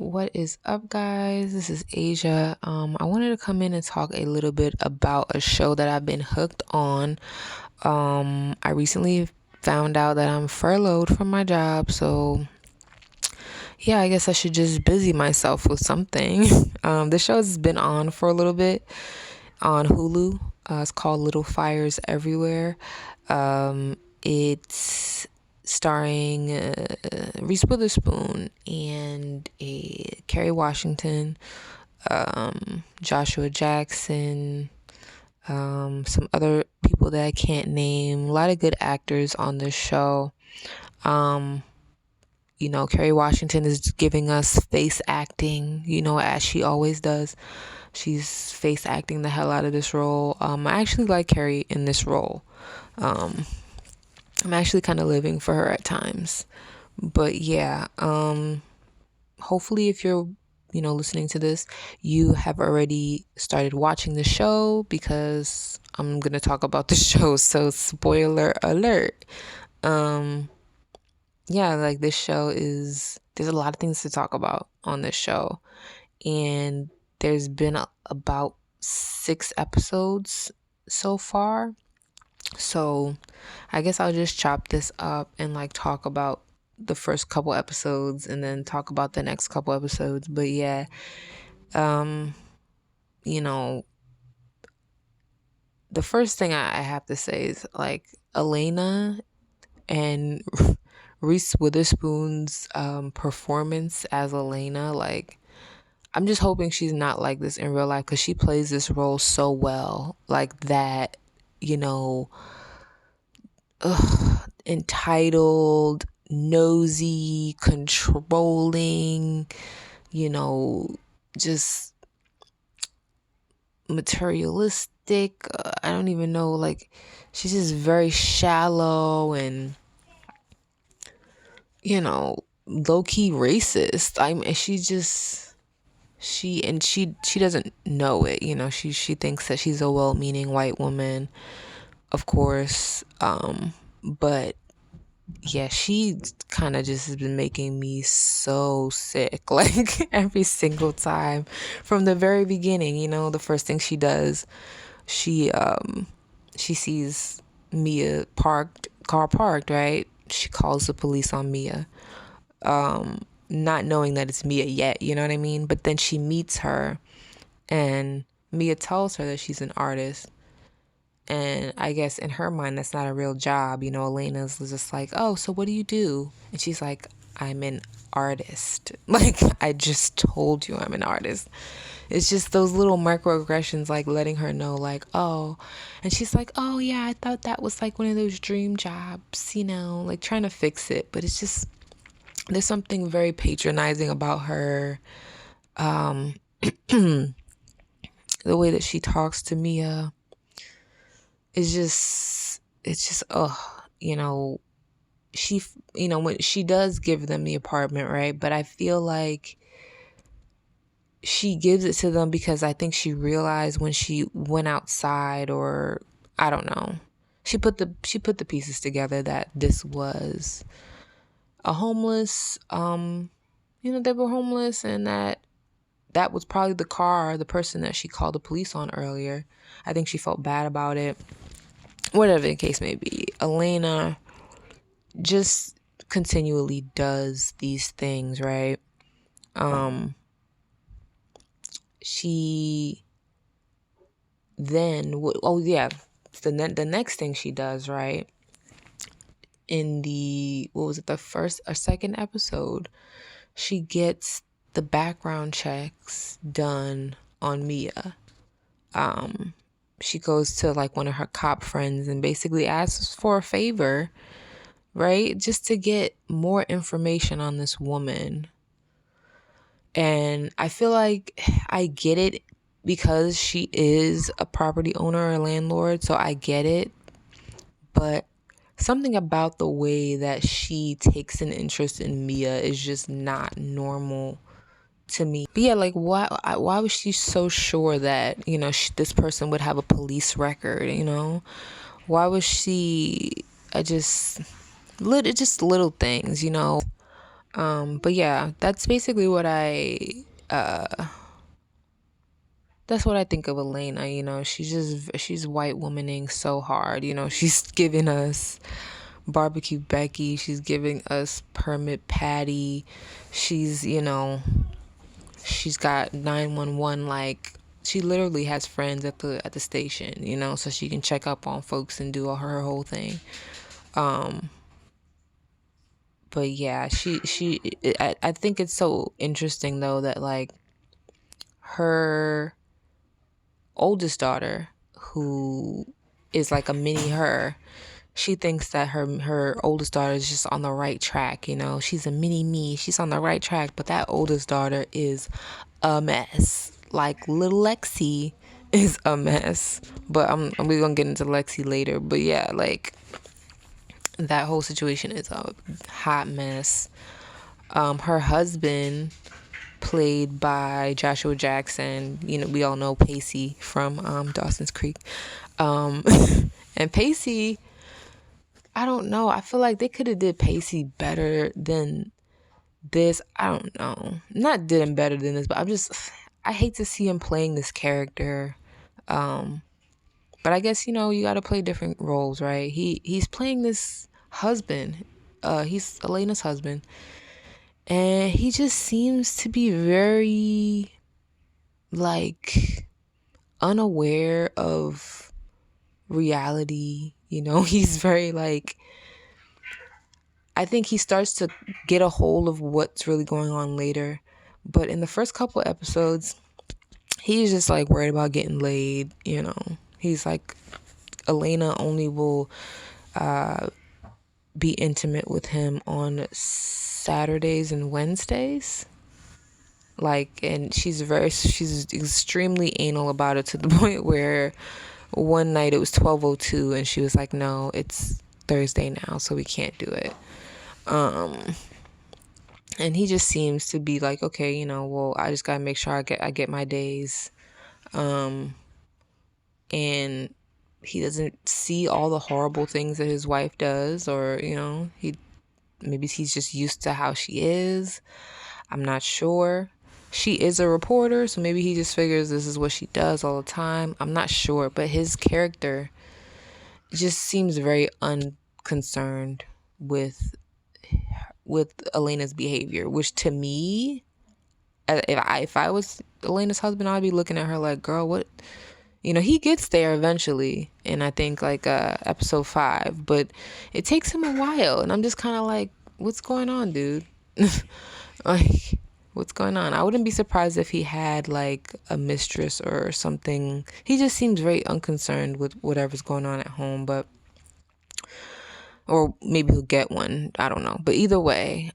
What is up, guys? This is Asia. I wanted to come in and talk a little bit about a show that I've been hooked on. I recently found out that I'm furloughed from my job, so yeah, I guess I should just busy myself with something. The show has been on for a little bit on Hulu. It's called Little Fires Everywhere. It's starring Reese Witherspoon and Kerry Washington, Joshua Jackson, some other people that I can't name. A lot of good actors on this show. Um, Kerry Washington is giving us face acting, as she always does. She's face acting the hell out of this role. I actually like Kerry in this role. Um, I'm actually kind of living for her at times. But yeah, hopefully if you're, listening to this, you have already started watching the show because I'm going to talk about the show. So spoiler alert. Um, yeah, like this show there's a lot of things to talk about on this show. And there's been about 6 episodes so far. So I guess I'll just chop this up and like talk about the first couple episodes and then talk about the next couple episodes. But yeah, um, you know, the first thing I have to say is like Elena and Reese Witherspoon's performance as Elena. Like, I'm just hoping she's not like this in real life because she plays this role so well. Like that, you know, entitled, nosy, controlling, just materialistic. I don't even know. Like, she's just very shallow and, low key racist. I mean, she doesn't know it. She thinks that she's a well-meaning white woman, of course. But yeah, she kind of just has been making me so sick, like every single time from the very beginning. The first thing she does, she sees Mia car parked, right? She calls the police on Mia, not knowing that it's Mia yet, you know what I mean? But then she meets her and Mia tells her that she's an artist. And I guess in her mind, that's not a real job. Elena's just like, oh, so what do you do? And she's like, I'm an artist. Like, I just told you I'm an artist. It's just those little microaggressions, like letting her know, like, oh. And she's like, oh, yeah, I thought that was like one of those dream jobs, like trying to fix it. But it's just, there's something very patronizing about her. The way that she talks to Mia. It's just she when she does give them the apartment, right? But I feel like she gives it to them because I think she realized when she went outside, or I don't know, she put the pieces together that this was a homeless, they were homeless, and that was probably the person that she called the police on earlier. I think she felt bad about it. Whatever the case may be, Elena just continually does these things, right? She then, the next thing she does, right? In the first or second episode, she gets the background checks done on Mia. She goes to like one of her cop friends and basically asks for a favor, right? Just to get more information on this woman. And I feel like I get it because she is a property owner or landlord, so I get it. But something about the way that she takes an interest in Mia is just not normal to me. But yeah, like why was she so sure that this person would have a police record? Why was she? Just little things. But yeah, that's basically what that's what I think of Elena. She's white womaning so hard. She's giving us barbecue Becky. She's giving us permit Patty. She's she's got 911. Like, she literally has friends at the station. So she can check up on folks and do her whole thing. But yeah, I think it's so interesting though that, like, her oldest daughter, who is like a mini her, she thinks that her oldest daughter is just on the right track. She's a mini me, she's on the right track, but that oldest daughter is a mess. Like, little Lexi is a mess. But we're gonna get into Lexi later. But yeah, like, that whole situation is a hot mess. Her husband, played by Joshua Jackson. We all know Pacey from Dawson's Creek. Um, and Pacey, I don't know. I feel like they could have did Pacey better than this. I don't know. Not did him better than this, but I hate to see him playing this character. But I guess, you got to play different roles, right? He's playing this husband. He's Elena's husband. And he just seems to be very, like, unaware of reality. He's very, like, I think he starts to get a hold of what's really going on later. But in the first couple episodes, he's just like worried about getting laid. He's like, Elena only will be intimate with him on Saturdays and Wednesdays. Like, and she's extremely anal about it, to the point where one night it was 12:02 and she was like, no, it's Thursday now, so we can't do it. And he just seems to be like, okay, well, I just gotta make sure I get my days. And he doesn't see all the horrible things that his wife does, or maybe he's just used to how she is. I'm not sure. She is a reporter, so maybe he just figures this is what she does all the time. I'm not sure, but his character just seems very unconcerned with Elena's behavior, which, to me, if I was Elena's husband, I'd be looking at her like, girl, what? He gets there eventually, and I think, like, episode 5, but it takes him a while, and I'm just kind of like, what's going on, dude? Like, what's going on? I wouldn't be surprised if he had, like, a mistress or something. He just seems very unconcerned with whatever's going on at home, or maybe he'll get one. I don't know. But either way,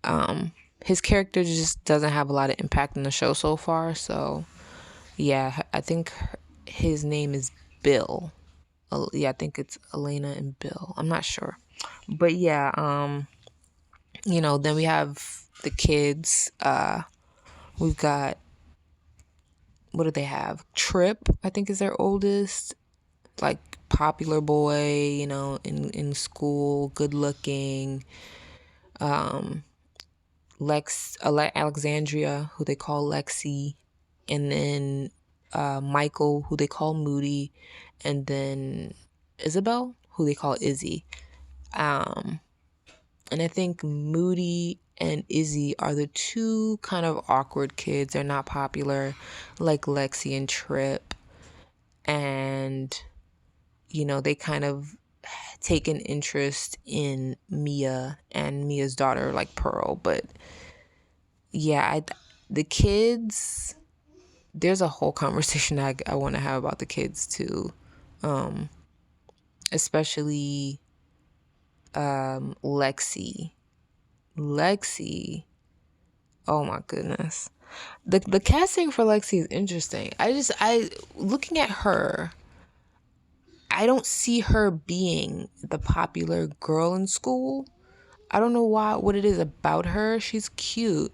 his character just doesn't have a lot of impact in the show so far. So yeah, I think his name is Bill. Yeah, I think it's Elena and Bill. I'm not sure. But yeah, then we have the kids. We've got, what do they have? Trip, I think, is their oldest. Like, popular boy, in school, good looking. Alexandria, who they call Lexi, and then Michael, who they call Moody, and then Isabel, who they call Izzy. And I think Moody and Izzy are the two kind of awkward kids. They're not popular like Lexi and Trip. And, they kind of take an interest in Mia and Mia's daughter, like Pearl. But yeah, the kids, there's a whole conversation I want to have about the kids too. Especially Lexi. Oh my goodness. The casting for Lexi is interesting. I looking at her, I don't see her being the popular girl in school. I don't know what it is about her. She's cute.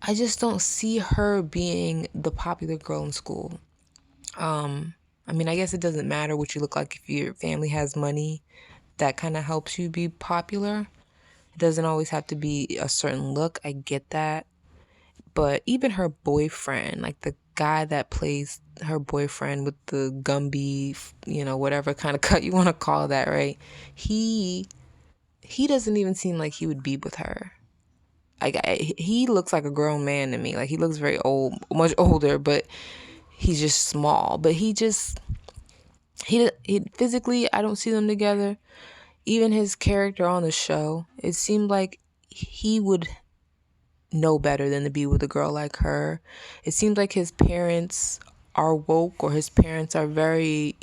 I just don't see her being the popular girl in school. I mean, I guess it doesn't matter what you look like if your family has money. That kind of helps you be popular. It doesn't always have to be a certain look. I get that. But even her boyfriend, like the guy that plays her boyfriend with the Gumby, whatever kind of cut you want to call that, right? He doesn't even seem like he would be with her. He looks like a grown man to me. Like, he looks very old, much older, but he's just small. But he physically, I don't see them together. Even his character on the show, it seemed like he would know better than to be with a girl like her. It seems like his parents are woke, or his parents are very,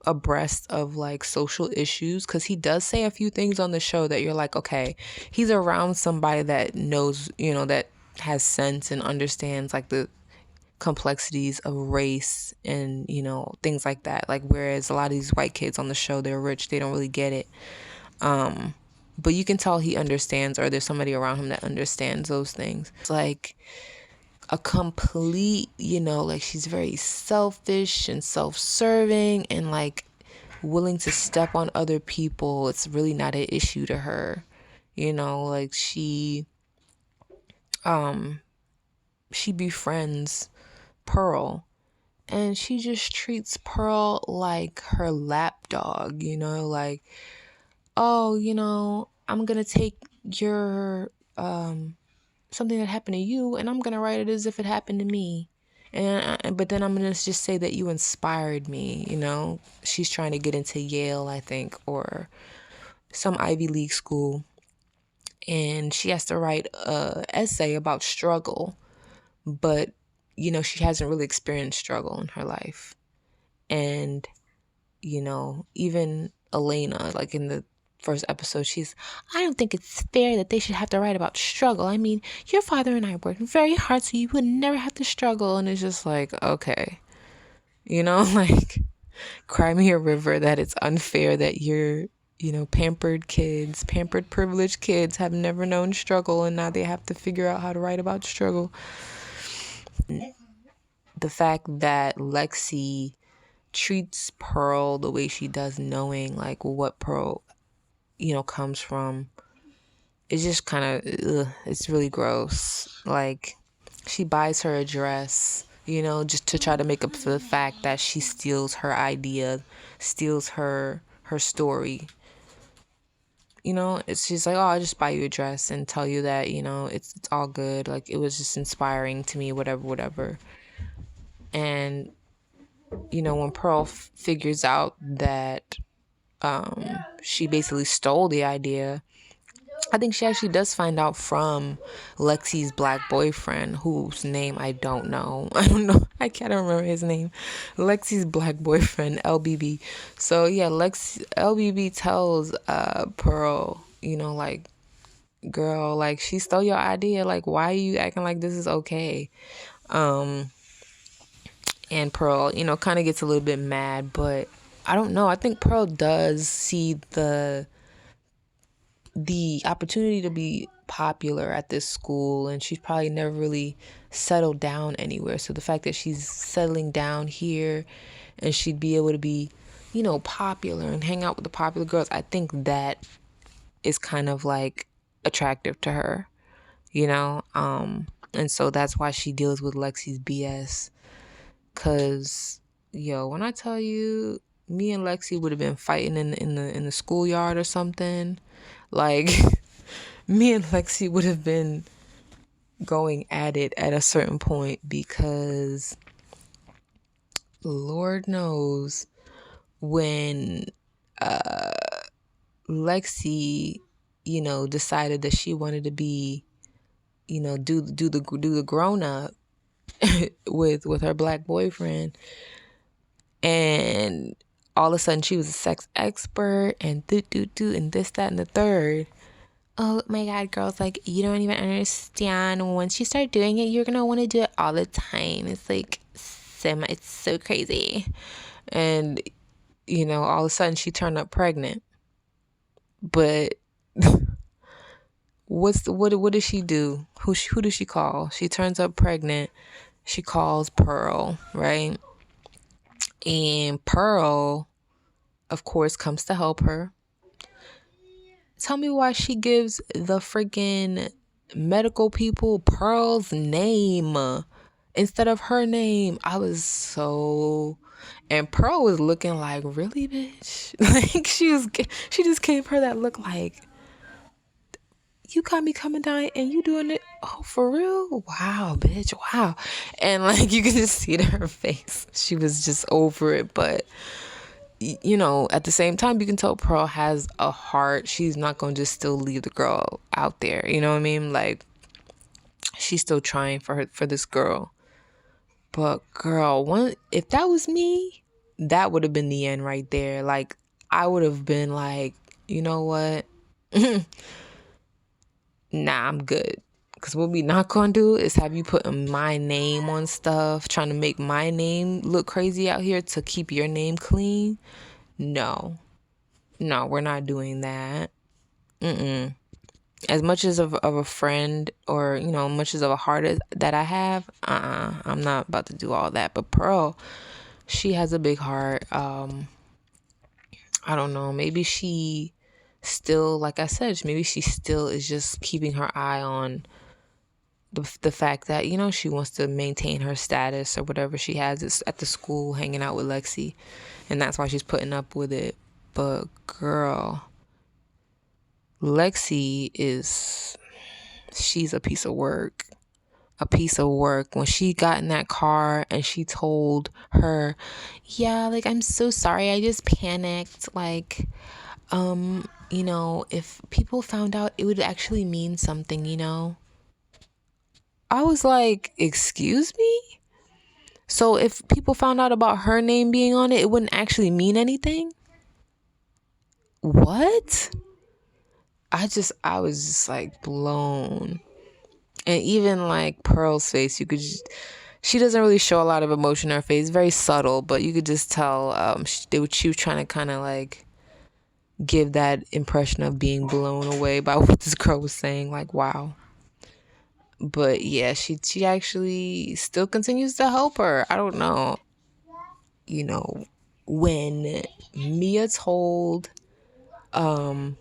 abreast of like social issues, because he does say a few things on the show that you're like, okay, he's around somebody that knows, that has sense and understands like the complexities of race and things like that. Like, whereas a lot of these white kids on the show, they're rich, they don't really get it. But you can tell he understands, or there's somebody around him that understands those things. It's like a complete, like, she's very selfish and self-serving and like willing to step on other people. It's really not an issue to her. Like, she befriends Pearl, and she just treats Pearl like her lapdog, like, oh, I'm gonna take your something that happened to you, and I'm gonna write it as if it happened to me. But then I'm gonna just say that you inspired me. She's trying to get into Yale, I think, or some Ivy League school, and she has to write a essay about struggle, but she hasn't really experienced struggle in her life. And even Elena, like in the first episode, I don't think it's fair that they should have to write about struggle. I mean, your father and I worked very hard so you would never have to struggle. And it's just like, okay, like, cry me a river that it's unfair that your pampered privileged kids have never known struggle, and now they have to figure out how to write about struggle. The fact that Lexi treats Pearl the way she does, knowing like what Pearl comes from, it's just kind of it's really gross. Like, she buys her a dress, just to try to make up for the fact that she steals her idea, steals her story. She's like, oh, I'll just buy you a dress and tell you that it's all good, like, it was just inspiring to me, whatever. And when Pearl figures out that she basically stole the idea, I think she actually does find out from Lexi's black boyfriend, whose name I don't know. I can't remember his name. Lexi's black boyfriend, LBB. So yeah, LBB tells Pearl, like, girl, like, she stole your idea. Like, why are you acting like this is okay? And Pearl, kind of gets a little bit mad, but I don't know. I think Pearl does see the opportunity to be popular at this school, and she's probably never really settled down anywhere. So the fact that she's settling down here and she'd be able to be, popular and hang out with the popular girls, I think that is kind of like attractive to her, and so that's why she deals with Lexi's BS. Cause when I tell you, me and Lexi would have been fighting in the schoolyard or something. Like, me and Lexi would have been going at it at a certain point, because Lord knows when Lexi, decided that she wanted to be, do the grown up with her black boyfriend, and all of a sudden she was a sex expert and and this, that, and the third. Oh my God, girls, like, you don't even understand. Once you start doing it, you're gonna want to do it all the time. It's like, it's so crazy. And all of a sudden she turned up pregnant. But what does she do? Who does she call? She turns up pregnant. She calls Pearl, right? And Pearl, of course, comes to help her. Tell me why she gives the freaking medical people Pearl's name instead of her name. I was so... And Pearl was looking like, really, bitch? Like, she just gave her that look like, you got me coming down and you doing it? Oh, for real? Wow, bitch, wow. And like, you can just see it in her face. She was just over it. But, you know, at the same time, you can tell Pearl has a heart. She's not going to just still leave the girl out there. You know what I mean? Like, she's still trying for this girl. But girl, if that was me, that would have been the end right there. Like, I would have been like, you know what? Nah, I'm good. Because what we not going to do is have you putting my name on stuff, trying to make my name look crazy out here to keep your name clean. No, we're not doing that. As much as of a friend, or, you know, much as of a heart that I have, I'm not about to do all that. But Pearl, she has a big heart. I don't know. Maybe she still, like I said, maybe she still is just keeping her eye on the fact that, you know, she wants to maintain her status or whatever she has at the school, hanging out with Lexi, and that's why she's putting up with it. But girl, Lexi she's a piece of work. When she got in that car and she told her, yeah, like, I'm so sorry, I just panicked, like, you know, if people found out, it would actually mean something, you know. I was like, excuse me? So if people found out about her name being on it, it wouldn't actually mean anything? What? I was just like blown. And even like Pearl's face, she doesn't really show a lot of emotion in her face, very subtle, but you could just tell she was trying to kind of like give that impression of being blown away by what this girl was saying, like, wow. But yeah, she actually still continues to help her. I don't know. You know, when Mia told little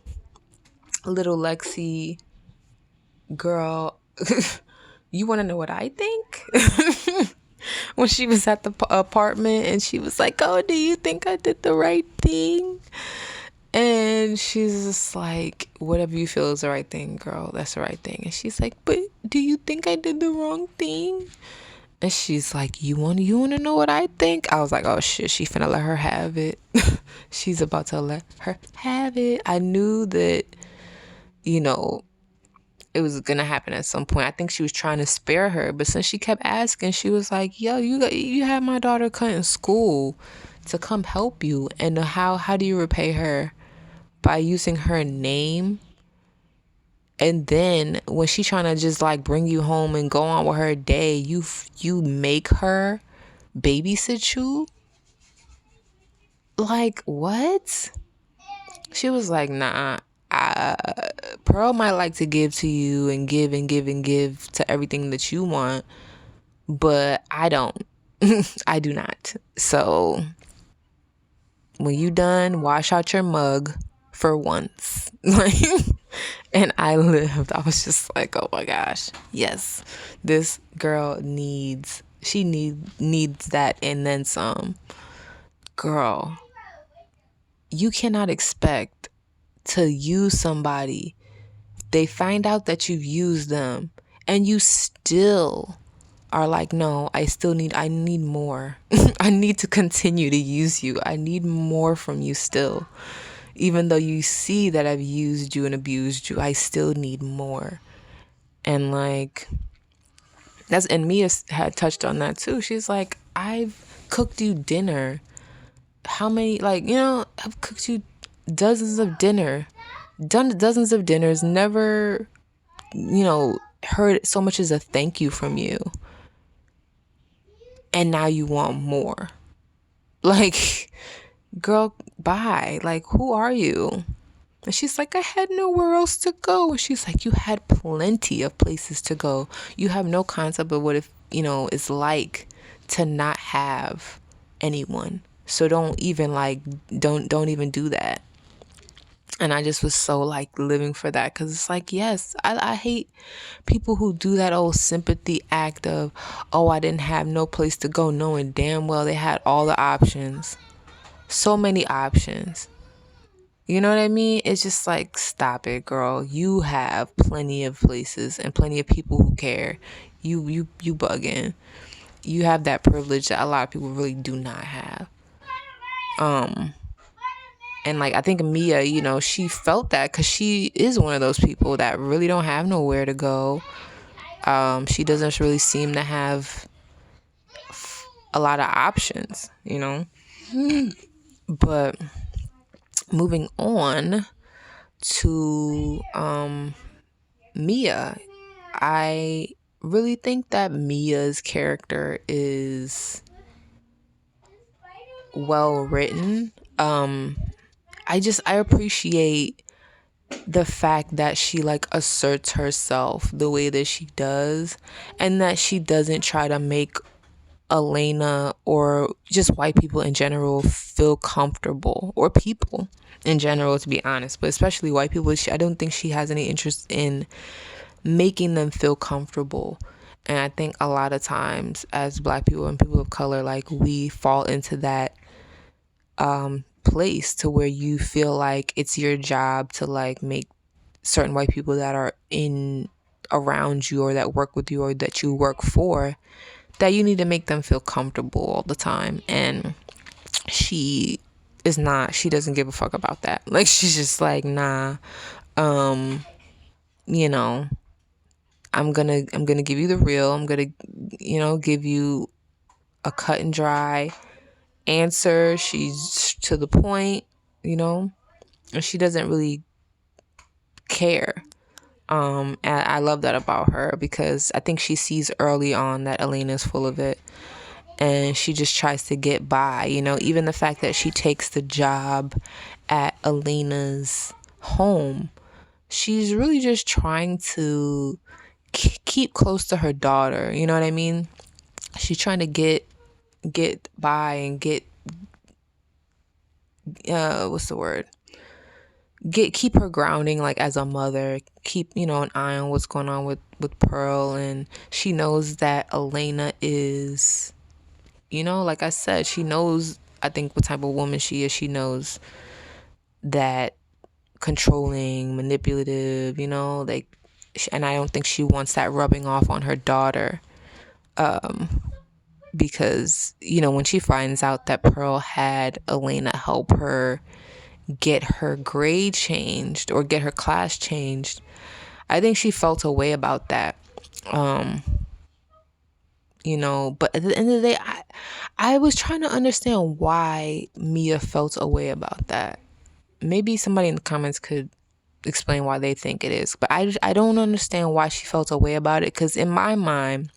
Lexi, girl, you want to know what I think? When she was at the apartment and she was like, oh, do you think I did the right thing? And she's just like, whatever you feel is the right thing, girl, that's the right thing. And she's like, but do you think I did the wrong thing? And she's like, you want to know what I think? I was like, oh shit, she finna let her have it. She's about to let her have it. I knew that, you know, it was gonna happen at some point. I think she was trying to spare her, but since she kept asking, she was like, yo, you had my daughter cut in school to come help you, and how do you repay her? By using her name. And then when she trying to just like bring you home and go on with her day, you make her babysit you? Like, what? She was like, nah, Pearl might like to give to you and give and give and give to everything that you want, but I don't. I do not. So when you done, wash out your mug for once. Like, and I was just like, oh my gosh, yes, this girl needs that and then some. Girl, you cannot expect to use somebody. They find out that you've used them and you still are like, no, I need more. I need to continue to use you. I need more from you still. Even though you see that I've used you and abused you, I still need more. And like, and Mia had touched on that too. She's like, I've cooked you dinner. How many, like, you know, I've cooked you dozens of dinners, never, you know, heard so much as a thank you from you. And now you want more. Like, girl, bye. Like, who are you? And she's like, I had nowhere else to go. And she's like, you had plenty of places to go. You have no concept of what it's like to not have anyone. So don't even do that. And I just was so like living for that, because it's like, yes, I hate people who do that old sympathy act of, oh, I didn't have no place to go, knowing damn well they had all the options. So many options. You know what I mean? It's just like, stop it, girl. You have plenty of places and plenty of people who care. You bugging. You have that privilege that a lot of people really do not have. And like, I think Mia, she felt that because she is one of those people that really don't have nowhere to go. She doesn't really seem to have a lot of options. But moving on to Mia, I really think that Mia's character is well written. I appreciate the fact that she like asserts herself the way that she does, and that she doesn't try to make Elena or just white people in general feel comfortable, or people in general, to be honest, but especially white people. I don't think she has any interest in making them feel comfortable. And I think a lot of times as Black people and people of color, like, we fall into that place to where you feel like it's your job to like make certain white people that are in around you, or that work with you, or that you work for, that you need to make them feel comfortable all the time. And she doesn't give a fuck about that. Like, she's just like, nah, you know, I'm gonna give you the real. I'm gonna, give you a cut and dry answer. She's to the point, and she doesn't really care. And I love that about her, because I think she sees early on that Elena's full of it, and she just tries to get by. Even the fact that she takes the job at Elena's home, she's really just trying to keep close to her daughter. You know what I mean? She's trying to get by and get what's the word? Keep her grounding, like, as a mother. Keep, an eye on what's going on with Pearl. And she knows that Elena is, like I said, she knows, I think, what type of woman she is. She knows that controlling, manipulative, like, and I don't think she wants that rubbing off on her daughter. Because, when she finds out that Pearl had Elena help her get her grade changed or get her class changed, I think she felt a way about that. But at the end of the day, I was trying to understand why Mia felt a way about that. Maybe somebody in the comments could explain why they think it is. But I don't understand why she felt a way about it, because in my mind,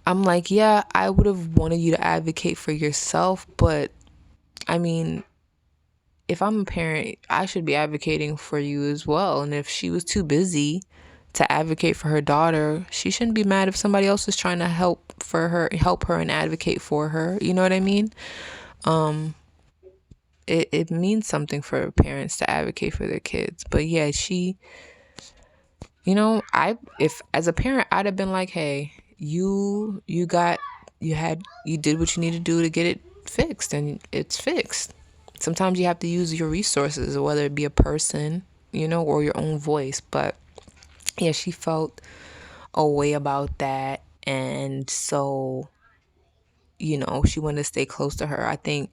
I'm like, yeah, I would have wanted you to advocate for yourself, but I mean, if I'm a parent, I should be advocating for you as well. And if she was too busy to advocate for her daughter, she shouldn't be mad if somebody else is trying to help her and advocate for her. You know what I mean? It means something for parents to advocate for their kids. But yeah, she, if as a parent, I'd have been like, hey, you did what you need to do to get it fixed, and it's fixed. Sometimes you have to use your resources, whether it be a person, or your own voice. But yeah, she felt a way about that. And so, she wanted to stay close to her. I think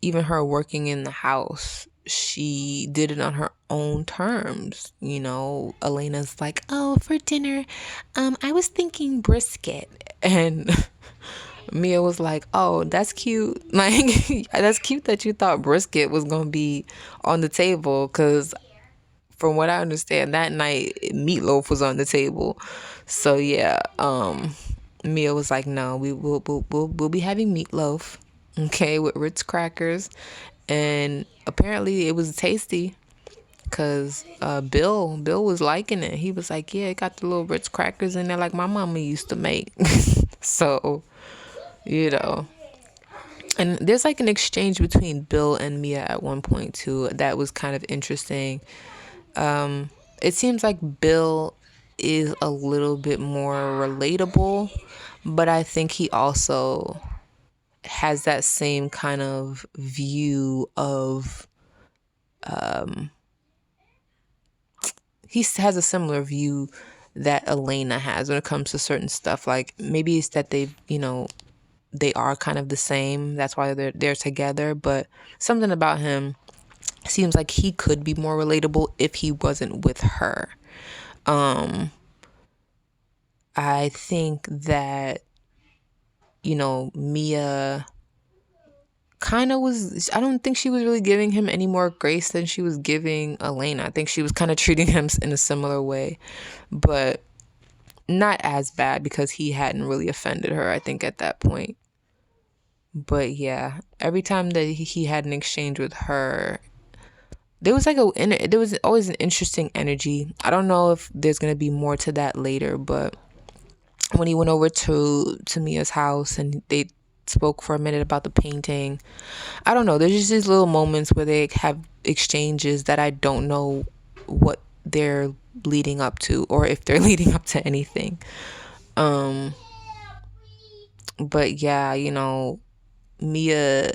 even her working in the house, she did it on her own terms. Elena's like, oh, for dinner, I was thinking brisket. And Mia was like, oh, that's cute. Like, that's cute that you thought brisket was going to be on the table, because from what I understand, that night, meatloaf was on the table. So, yeah, Mia was like, no, we'll be having meatloaf, okay, with Ritz crackers. And apparently it was tasty, because Bill was liking it. He was like, yeah, it got the little Ritz crackers in there like my mama used to make. So, And there's like an exchange between Bill and Mia at one point too that was kind of interesting. It seems like Bill is a little bit more relatable, but I think he also has that same kind of view of he has a similar view that Elena has when it comes to certain stuff. Like maybe it's that they are kind of the same. That's why they're together. But something about him seems like he could be more relatable if he wasn't with her. I think that Mia kind of was. I don't think she was really giving him any more grace than she was giving Elena. I think she was kind of treating him in a similar way, but not as bad because he hadn't really offended her, I think, at that point. But yeah, every time that he had an exchange with her, there was always an interesting energy. I don't know if there's gonna be more to that later, but when he went over to Mia's house and they spoke for a minute about the painting, I don't know. There's just these little moments where they have exchanges that I don't know what they're leading up to or if they're leading up to anything. But yeah, Mia,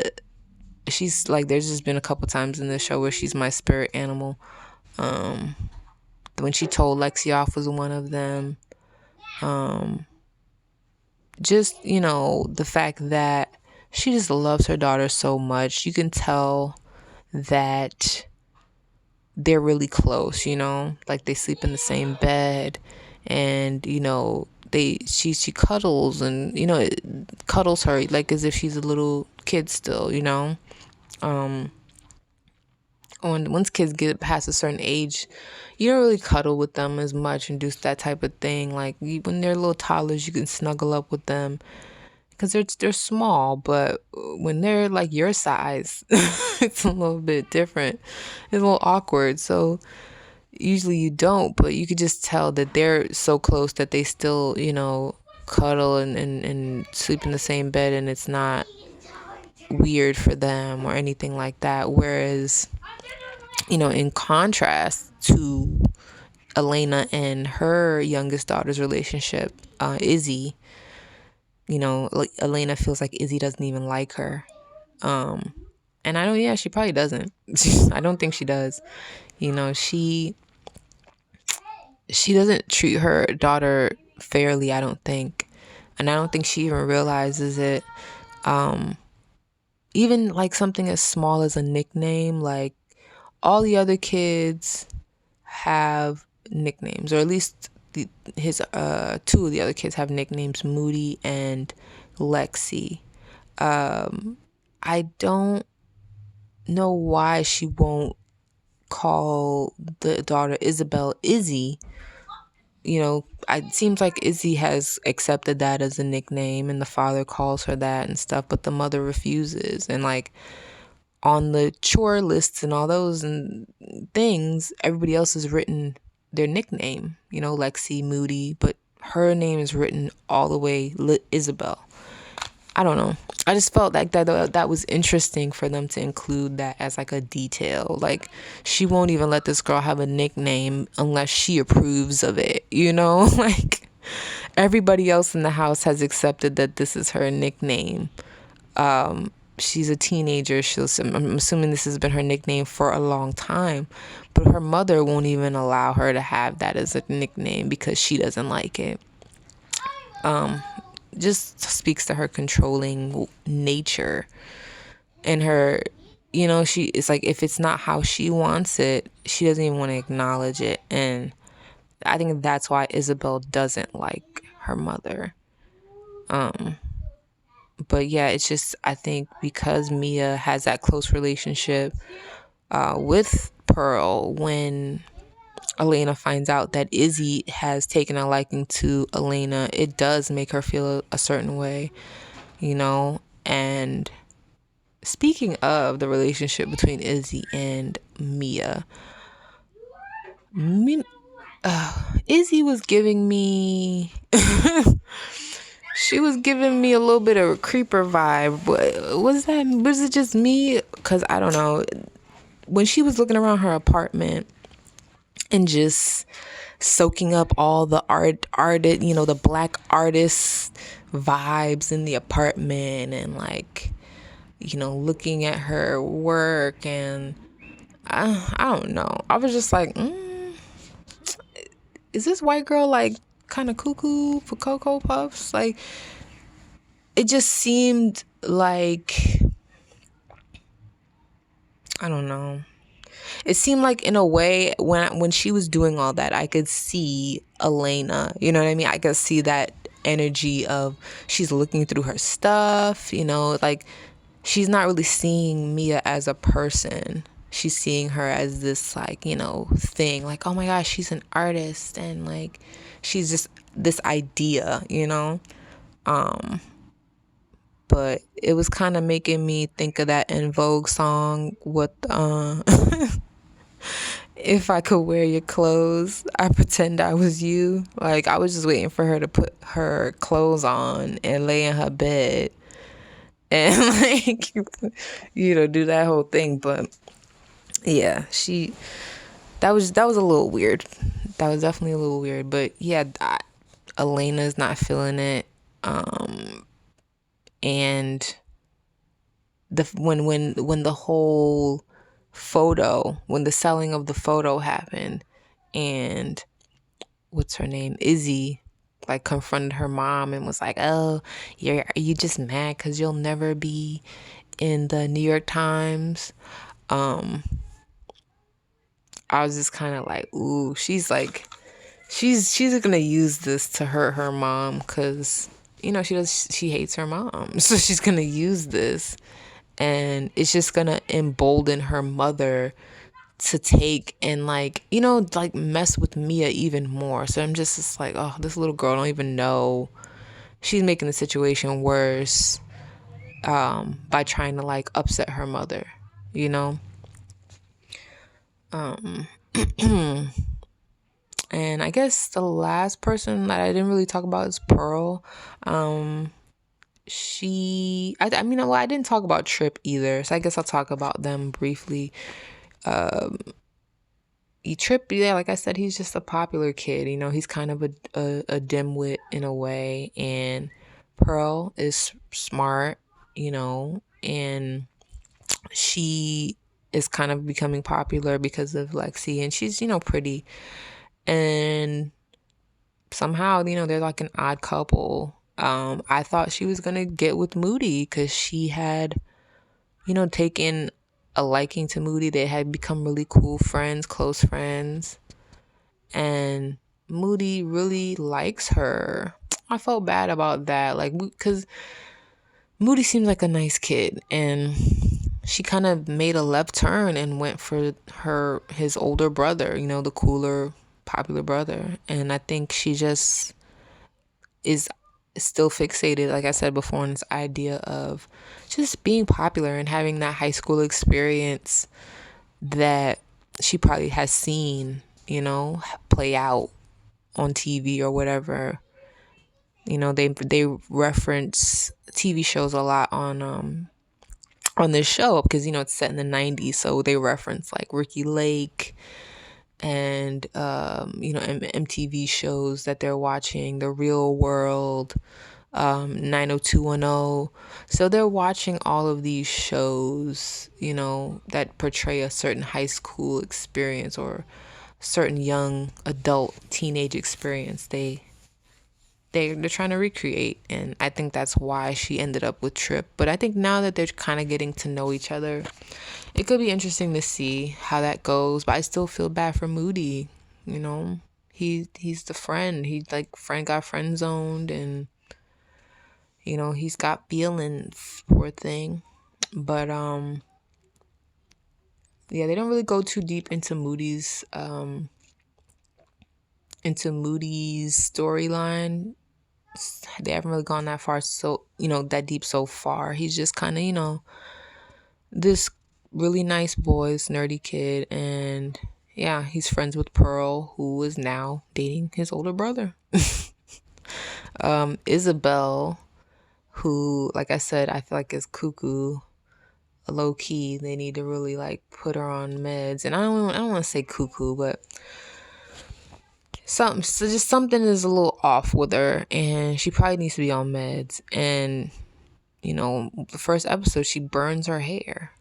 she's like, there's just been a couple times in the show where she's my spirit animal. When she told Lexi off was one of them. Just, the fact that she just loves her daughter so much. You can tell that they're really close, like they sleep in the same bed, and she cuddles and cuddles her like as if she's a little kid still. Once kids get past a certain age, you don't really cuddle with them as much and do that type of thing. Like when they're little toddlers, you can snuggle up with them because they're small, but when they're like your size, it's a little bit different. It's a little awkward. So usually you don't, but you could just tell that they're so close that they still, cuddle and sleep in the same bed, and it's not weird for them or anything like that. Whereas, in contrast to Elena and her youngest daughter's relationship, Izzy, like Elena feels like Izzy doesn't even like her. And yeah, she probably doesn't. I don't think she does. She doesn't treat her daughter fairly, I don't think. And I don't think she even realizes it. Even like something as small as a nickname, like all the other kids have nicknames, or at least his two of the other kids have nicknames, Moody and Lexi. I don't know why she won't call the daughter Isabel Izzy. It seems like Izzy has accepted that as a nickname and the father calls her that and stuff, but the mother refuses. And like on the chore lists and all those and things, everybody else has written their nickname, Lexi, Moody, but her name is written all the way Isabel. I don't know. I just felt like that was interesting for them to include that as like a detail. Like she won't even let this girl have a nickname unless she approves of it, like everybody else in the house has accepted that this is her nickname. She's a teenager. I'm assuming this has been her nickname for a long time, but her mother won't even allow her to have that as a nickname because she doesn't like it. Just speaks to her controlling nature and her, it's like if it's not how she wants it, she doesn't even want to acknowledge it. And I think that's why Isabel doesn't like her mother. But yeah, it's just, I think because Mia has that close relationship with Pearl, when Elena finds out that Izzy has taken a liking to Elena, it does make her feel a certain way, And speaking of the relationship between Izzy and Mia, Izzy was giving me She was giving me a little bit of a creeper vibe. Was it just me? Because I don't know. When she was looking around her apartment and just soaking up all the the black artist vibes in the apartment, and like, looking at her work, and I don't know. I was just like, is this white girl like kind of cuckoo for Cocoa Puffs? Like, it just seemed like, I don't know. It seemed like, in a way, when she was doing all that, I could see Elena. You know what I mean? I could see that energy of, she's looking through her stuff. Like, she's not really seeing Mia as a person. She's seeing her as this, like, thing. Like, oh my gosh, she's an artist, and like, she's just this idea. But it was kind of making me think of that En Vogue song with if I could wear your clothes, I pretend I was you. Like, I was just waiting for her to put her clothes on and lay in her bed and like, do that whole thing. But yeah, that was a little weird. That was definitely a little weird. But yeah, Elena's not feeling it. And when the whole photo, when the selling of the photo happened, and what's her name, Izzy, like, confronted her mom and was like, oh, are you just mad because you'll never be in the New York Times? I was just kind of like, ooh, she's like, she's gonna use this to hurt her mom, because she hates her mom. So she's gonna use this, and it's just gonna embolden her mother to take and like, like, mess with Mia even more. So I'm just like, oh, this little girl don't even know. She's making the situation worse by trying to like upset her mother, you know? And I guess the last person that I didn't really talk about is Pearl. I mean, well, I didn't talk about Trip either, so I guess I'll talk about them briefly. Trip, yeah, like I said, he's just a popular kid. He's kind of a dimwit in a way, and Pearl is smart, and she is kind of becoming popular because of Lexi, and she's, pretty, and somehow, they're like an odd couple. I thought she was gonna get with Moody because she had, taken a liking to Moody. They had become really cool friends, close friends, and Moody really likes her. I felt bad about that, like, because Moody seems like a nice kid, and she kind of made a left turn and went for his older brother, the cooler, popular brother. And I think she just is still fixated, like I said before, on this idea of just being popular and having that high school experience that she probably has seen, play out on TV or whatever. They reference TV shows a lot on this show because, it's set in the 90s. So they reference like Ricky Lake and, MTV shows that they're watching, The Real World, 90210. So they're watching all of these shows, that portray a certain high school experience or certain young adult teenage experience. They're trying to recreate, and I think that's why she ended up with Trip. But I think now that they're kind of getting to know each other, it could be interesting to see how that goes. But I still feel bad for Moody. He's the friend. He like friend got friend zoned, and he's got feelings, poor thing. But yeah, they don't really go too deep into Moody's storyline. They haven't really gone that far, so that deep so far. He's just kind of this really nice boy, this nerdy kid, and yeah, he's friends with Pearl, who is now dating his older brother. Isabel, who, like I said, I feel like is cuckoo, low key. They need to really like put her on meds. And I don't want to say cuckoo, but just something is a little off with her, and she probably needs to be on meds. And the first episode, she burns her hair.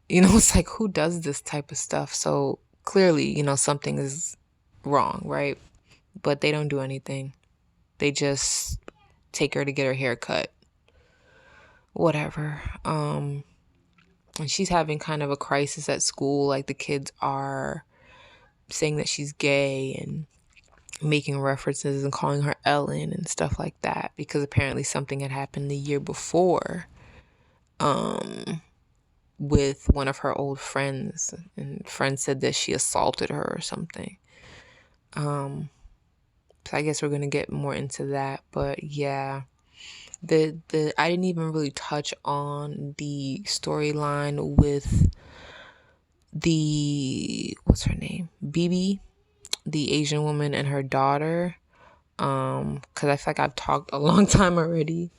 It's like, who does this type of stuff? So clearly, something is wrong, right? But they don't do anything. They just take her to get her hair cut. Whatever. And she's having kind of a crisis at school. Like, the kids are saying that she's gay and making references and calling her Ellen and stuff like that, because apparently something had happened the year before with one of her old friends, and friend said that she assaulted her or something. So I guess we're gonna get more into that, but yeah, the I didn't even really touch on the storyline with what's her name, Bibi, the Asian woman, and her daughter, because I feel like I've talked a long time already,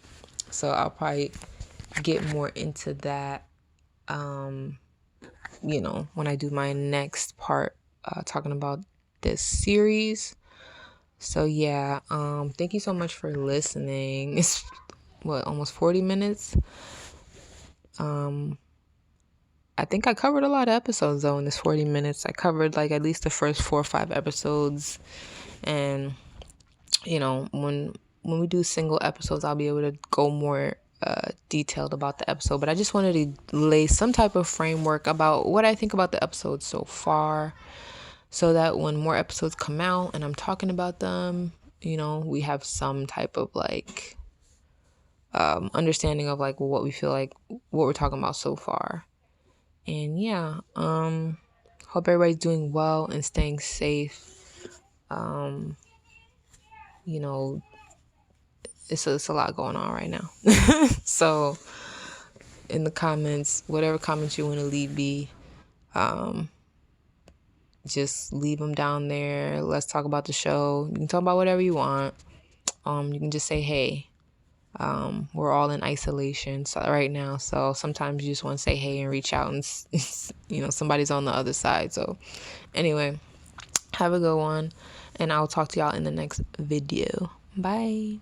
so I'll probably get more into that when I do my next part, talking about this series. So yeah, thank you so much for listening. It's almost 40 minutes. I think I covered a lot of episodes though in this 40 minutes. I covered like at least the first 4 or 5 episodes, and when we do single episodes, I'll be able to go more detailed about the episode. But I just wanted to lay some type of framework about what I think about the episode so far, so that when more episodes come out and I'm talking about them, we have some type of like understanding of like what we feel like, what we're talking about so far. And yeah, hope everybody's doing well and staying safe. It's a lot going on right now. So in the comments, whatever comments you want to leave me, just leave them down there. Let's talk about the show. You can talk about whatever you want. You can just say, hey, we're all in isolation right now, so sometimes you just want to say hey and reach out, and somebody's on the other side. So anyway, have a good one, and I'll talk to y'all in the next video. Bye.